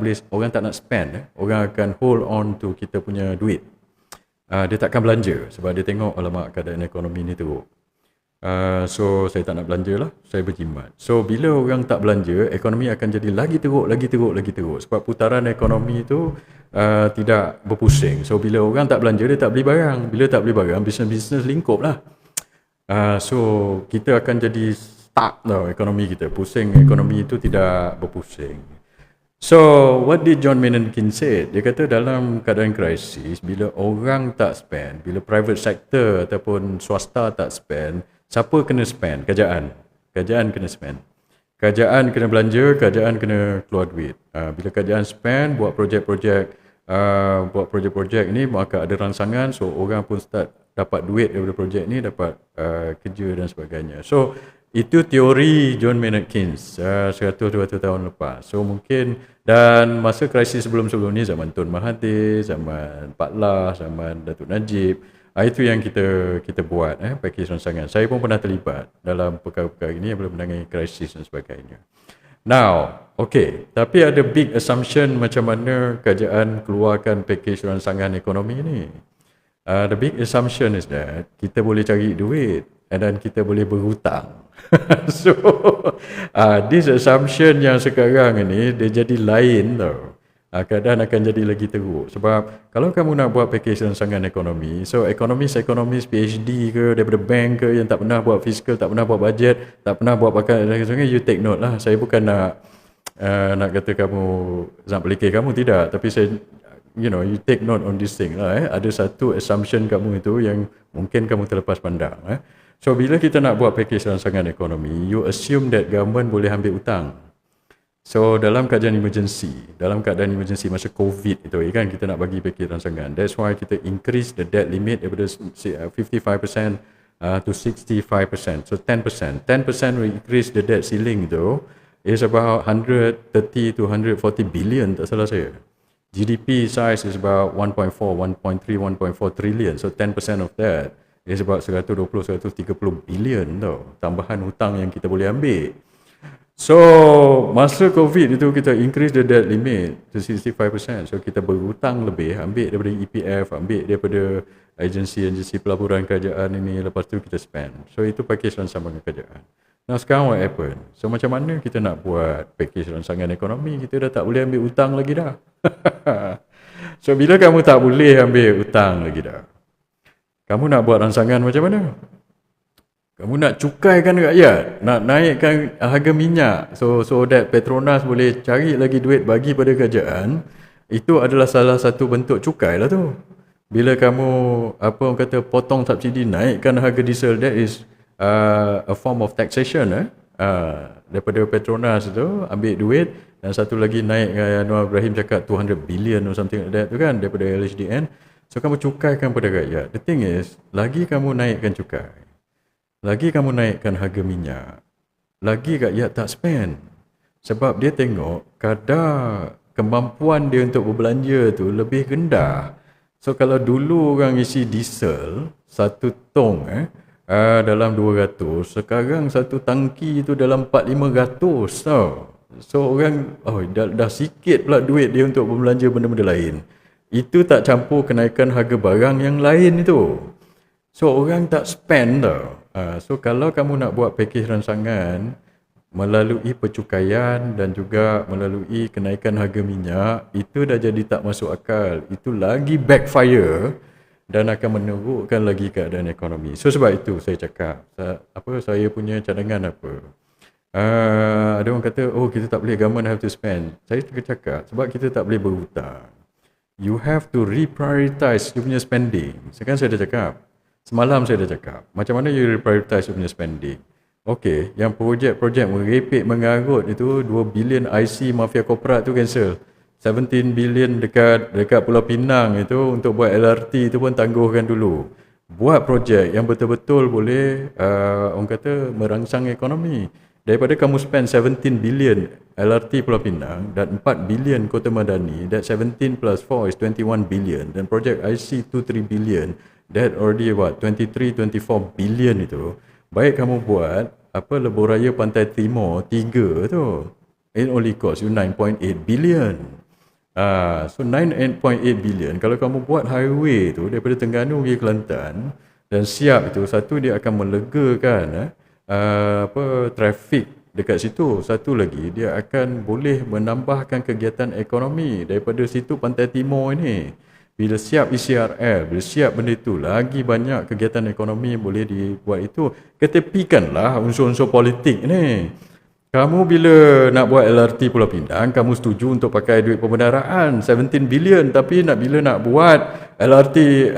nak spend, orang akan hold on to kita punya duit. Dia takkan belanja sebab dia tengok alamak keadaan ekonomi ni teruk. So saya tak nak belanja lah, saya berjimat. So bila orang tak belanja, ekonomi akan jadi lagi teruk. Sebab putaran ekonomi itu tidak berpusing. So bila orang tak belanja, dia tak beli barang. Bila tak beli barang, bisnes lingkup lah. So kita akan jadi stuck tau ekonomi kita. Pusing, ekonomi itu tidak berpusing. So what did John Maynard Keynes say? Dia kata dalam keadaan krisis, bila orang tak spend, bila private sector ataupun swasta tak spend, siapa kena spend? Kerajaan kena spend. Kerajaan kena belanja, kerajaan kena keluar duit. Bila kerajaan spend, buat projek-projek ni, maka ada rangsangan, so orang pun start dapat duit daripada projek ni, dapat kerja dan sebagainya. So itu teori John Maynard Keynes 100-200 tahun lepas. So mungkin, dan masa krisis sebelum-sebelum ni, zaman Tun Mahathir, zaman Pak Las, zaman Datuk Najib, itu yang kita buat, package rangsangan. Saya pun pernah terlibat dalam perkara-perkara ini yang boleh menangani krisis dan sebagainya. Now, okay, tapi ada big assumption macam mana kerajaan keluarkan package rangsangan ekonomi ni. The big assumption is that kita boleh cari duit dan kita boleh berhutang. So, this assumption yang sekarang ni dia jadi lain tau. Keadaan akan jadi lagi teruk. Sebab kalau kamu nak buat package rangsangan ekonomi, so ekonomis PhD ke daripada bank ke yang tak pernah buat fiskal, tak pernah buat bajet, tak pernah buat pakai dan sebagainya, you take note lah. Saya bukan nak kata kamu nak pelikir kamu, tidak, tapi saya you take note on this thing lah. Ada satu assumption kamu itu yang mungkin kamu terlepas pandang. So bila kita nak buat package rangsangan ekonomi, you assume that government boleh ambil hutang. So dalam keadaan emergency masa COVID itu kan, kita nak bagi package rangsangan. That's why kita increase the debt limit daripada 55% to 65%. So 10% will increase the debt ceiling tu is about 130 to 140 billion, tak salah saya. GDP size is about 1.4 trillion. So 10% of that is about 120-130 billion tau. Tambahan hutang yang kita boleh ambil. So masa COVID itu kita increase the debt limit to 65%. So kita berhutang lebih, ambil daripada EPF, ambil daripada agensi pelaburan kerajaan ini, lepas tu kita spend. So itu package rangsangan kerajaan. Nah sekarang what happen? So macam mana kita nak buat package rangsangan ekonomi? Kita dah tak boleh ambil hutang lagi dah. So bila kamu tak boleh ambil hutang lagi dah, kamu nak buat rangsangan macam mana? Kamu nak cukaikan rakyat, nak naikkan harga minyak, so that Petronas boleh cari lagi duit bagi pada kerajaan. Itu adalah salah satu bentuk cukai lah tu. Bila kamu orang kata potong subsidi, naikkan harga diesel, that is a form of taxation. Daripada Petronas tu ambil duit, dan satu lagi naik, Anwar Ibrahim cakap 200 billion or something like that tu kan, daripada LHDN. So kamu cukaikan pada rakyat. The thing is, lagi kamu naikkan cukai, lagi kamu naikkan harga minyak, lagi rakyat tak spend. Sebab dia tengok kadar kemampuan dia untuk berbelanja tu lebih rendah. So kalau dulu orang isi diesel satu tong dalam 200, sekarang satu tangki tu dalam 400-500 tau. So orang dah sikit pula duit dia untuk berbelanja benda-benda lain. Itu tak campur kenaikan harga barang yang lain itu. So orang tak spend tau. So kalau kamu nak buat package rangsangan melalui percukaian dan juga melalui kenaikan harga minyak, itu dah jadi tak masuk akal. Itu lagi backfire dan akan menerukkan lagi keadaan ekonomi. So sebab itu saya cakap, saya punya cadangan apa. Ada orang kata, kita tak boleh, government have to spend. Saya cakap, sebab kita tak boleh berhutang, you have to reprioritize you punya spending. Sekarang saya dah cakap, semalam saya dah cakap, macam mana you reprioritize you punya spending. Okey, yang projek-projek merepek mengarut itu 2 bilion IC mafia korporat tu cancel. 17 bilion dekat Pulau Pinang itu untuk buat LRT itu pun tangguhkan dulu. Buat projek yang betul-betul boleh orang kata merangsang ekonomi. Daripada kamu spend 17 billion LRT Pulau Pinang dan 4 billion Kota Madani, that 17 plus 4 is 21 billion, dan project IC 2-3 billion, that already what, 23-24 billion itu. Baik kamu buat apa lebuh raya Pantai Timur 3 tu, it only cost you 9.8 billion. So 9.8 billion. Kalau kamu buat highway tu daripada Terengganu pergi Kelantan dan siap itu, satu dia akan melegakan trafik dekat situ. Satu lagi dia akan boleh menambahkan kegiatan ekonomi daripada situ Pantai Timur ini. Bila siap ECRL, bila siap benda itu, lagi banyak kegiatan ekonomi boleh dibuat itu. Ketepikanlah unsur-unsur politik ni. Kamu bila nak buat LRT Pulau Pinang, kamu setuju untuk pakai duit pembendaraan 17 bilion, tapi bila nak buat LRT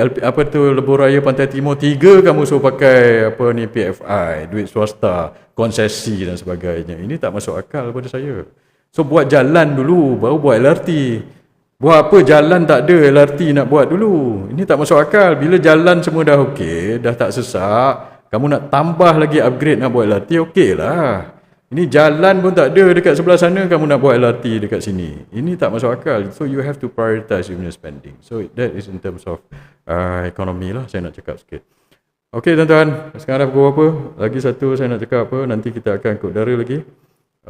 lebuh raya Pantai Timur 3, kamu suruh pakai PFI, duit swasta, konsesi dan sebagainya. Ini tak masuk akal pada saya. So buat jalan dulu baru buat LRT. Buat apa jalan tak ada, LRT nak buat dulu. Ini tak masuk akal. Bila jalan semua dah okey, dah tak sesak, kamu nak tambah lagi upgrade nak buat LRT, okeylah. Ini jalan pun tak ada dekat sebelah sana, kamu nak buat LRT dekat sini. Ini tak masuk akal. So you have to prioritize your spending. So that is in terms of ekonomi lah saya nak cakap sikit. Okey tuan-tuan, sekarang dah pukul apa? Lagi satu saya nak cakap apa, nanti kita akan ke udara lagi.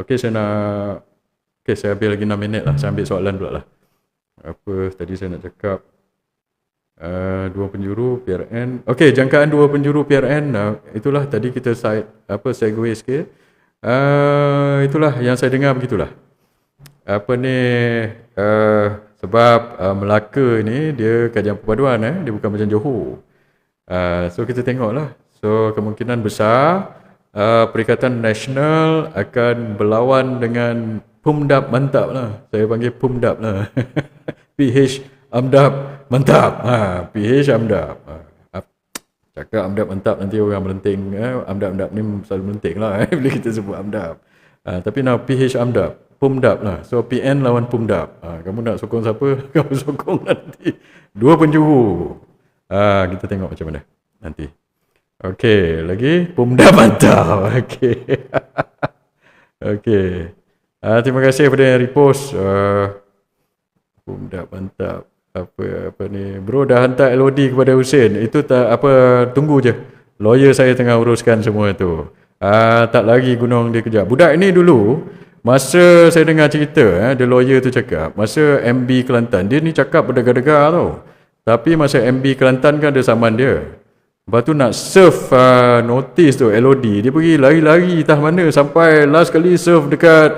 Okey, saya ambil lagi 6 minit lah. Saya ambil soalan pula lah. Apa tadi saya nak cakap? Dua penjuru PRN. Okey, jangkaan dua penjuru PRN, itulah tadi kita segue sikit. Itulah yang saya dengar begitulah. Sebab Melaka ni dia kajian perpaduan, dia bukan macam Johor. So kita tengoklah. So kemungkinan besar Perikatan Nasional akan berlawan dengan Pumdap Mantap lah. Saya panggil Pumdap lah. PH Amdap Mantap. PH Amdap. Cakap Amdap Mantap nanti orang melenting. Amdap ni selalu melenting lah bila kita sebut Amdap. Tapi nak PH Amdap, Pumdap lah. So PN lawan Pumdap. Kamu nak sokong siapa? Kamu sokong nanti. Dua penjuru. Kita tengok macam mana nanti. Okey, lagi Pumdap Mantap. Okey. Okey. Terima kasih kepada yang repost. Pumdap Mantap. Apa ni, bro dah hantar LOD kepada Hussein. Itu tak tunggu je, lawyer saya tengah uruskan semua tu. Tak lagi gunung dia kejar budak ini. Dulu masa saya dengar cerita, the lawyer tu cakap masa MB Kelantan, dia ni cakap berdegar-degar tau, tapi masa MB Kelantan kan ada saman dia. Lepas tu nak serve notice tu LOD, dia pergi lari-lari entah mana sampai last kali serve dekat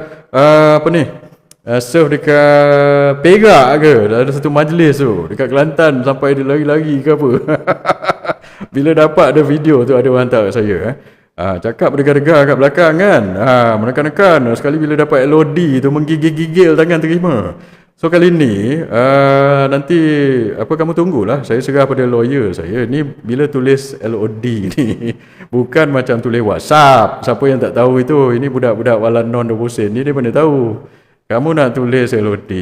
serve dekat Perak ke, ada satu majlis tu dekat Kelantan, sampai dia lari-lari ke apa. Bila dapat ada video tu, ada orang hantar kat saya cakap berdegar-degar kat belakang kan, menekan-nekan. Sekali bila dapat LOD tu menggigil-gigil tangan terima. So kali ni nanti kamu tunggulah, saya serah pada lawyer saya ni bila tulis LOD ni. Bukan macam tulis WhatsApp. Siapa yang tak tahu itu, ini budak-budak walan non 20 sen ni, dia mana tahu. Kamu nak tulis LOD,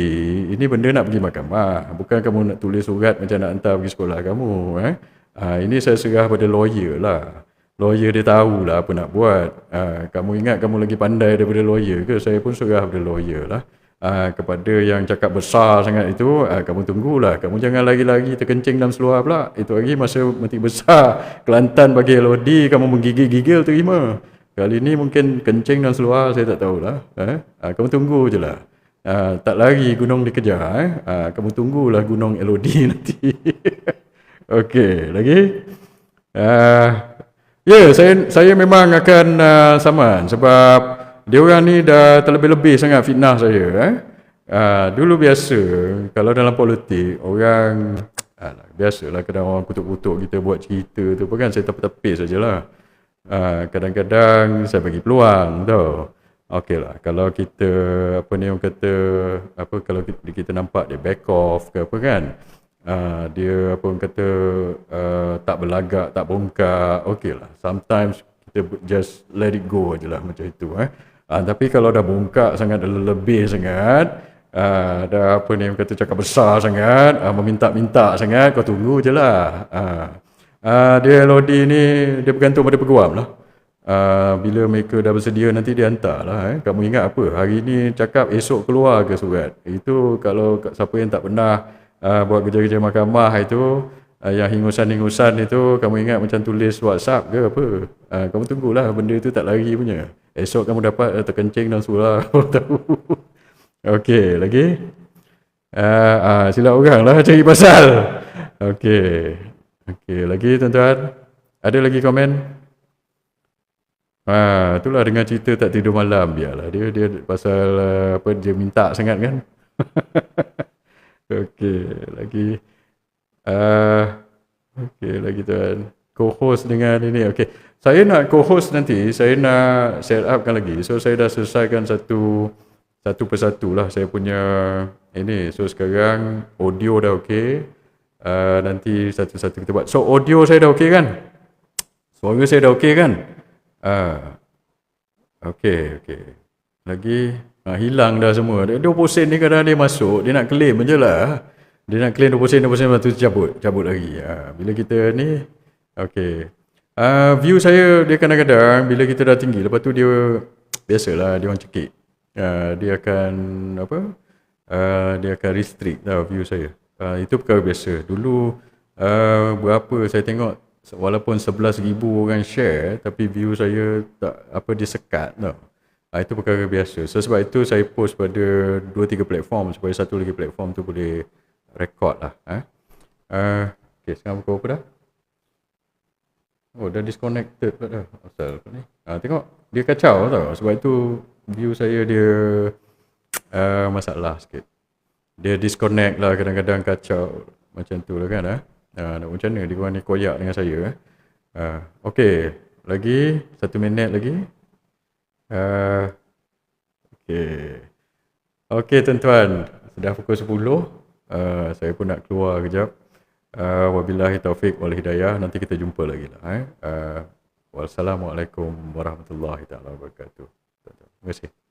ini benda nak pergi mahkamah. Bukan kamu nak tulis surat macam nak hantar pergi sekolah kamu. Ini saya serah pada lawyer lah. Lawyer dia tahulah apa nak buat. Kamu ingat kamu lagi pandai daripada lawyer ke? Saya pun serah pada lawyer lah. Kepada yang cakap besar sangat itu, kamu tunggulah. Kamu jangan lagi-lagi terkencing dalam seluar pula. Itu lagi masa mati besar Kelantan bagi LOD, kamu menggigil-gigil terima. Kali ni mungkin kencing dan seluar, saya tak tahulah. Kamu tunggu je lah. Tak lagi gunung dikejar. Kamu tunggulah gunung LOD nanti. Okey, lagi. Saya memang akan saman sebab dia orang ni dah terlebih-lebih sangat fitnah saya. Dulu biasa, kalau dalam politik, orang biasalah kadang orang kutuk-kutuk kita buat cerita tu kan, saya tepis-tepis sajalah. Kadang-kadang saya bagi peluang tau. Okeylah, kalau kita kalau kita nampak dia back off ke apa kan, dia tak berlagak, tak bongkak, okeylah. Sometimes kita just let it go aje lah macam itu. Tapi kalau dah bongkak sangat, dah lebih sangat, dah cakap besar sangat, meminta-minta sangat, kau tunggu je lah. Dia LOD ni dia bergantung pada peguam lah. bila mereka dah bersedia nanti dia hantar lah. Kamu ingat apa? Hari ni cakap esok keluar ke surat? Itu kalau siapa yang tak pernah buat kerja-kerja mahkamah itu, yang hingusan-hingusan itu, kamu ingat macam tulis WhatsApp ke apa? Kamu tunggulah benda itu tak lari punya. Esok kamu dapat terkencing dan surah. Baru tahu. Okey, lagi? Silap orang lah cari pasal. Okey. Okey, lagi tuan-tuan? Ada lagi komen? Itulah dengan cerita tak tidur malam, biarlah dia pasal apa dia minta sangat kan. Okey, lagi okey lagi tuan. Co-host dengan ini. Okey. Saya nak co-host nanti, saya nak set upkan lagi. So saya dah selesaikan satu persatu lah saya punya ini. So sekarang audio dah okey. Nanti satu-satu kita buat. So audio saya dah okey kan? Suara saya dah okey kan? Okey. Lagi hilang dah semua. 20 sen ni kadang dia masuk, dia nak claim je lah. Dia nak claim 20 sen lepas tu cabut lagi. Bila kita ni okey. View saya dia kadang-kadang bila kita dah tinggi, lepas tu dia biasalah dia orang cekik. Dia akan apa? Dia akan restrict tau view saya. Itu perkara biasa. Dulu berapa saya tengok walaupun 11,000 orang share tapi view saya tak apa dia sekat tau. Itu perkara biasa. So sebab itu saya post pada 2-3 platform supaya satu lagi platform tu boleh record lah. Okay, sekarang pukul apa dah? Oh, dah disconnected pula dah. Asal ni. Tengok dia kacau tau. Sebab itu view saya dia masalah sikit. Dia disconnect lah, kadang-kadang kacau macam tu lah kan. Nak macam mana dia ni koyak dengan saya. Okey, lagi 1 minit lagi. Okey tuan-tuan, sudah pukul 10. Saya pun nak keluar kejap. Wabillahi taufik wal hidayah. Nanti kita jumpa lagi lah. Wassalamualaikum warahmatullahi taala wabarakatuh. Terima kasih.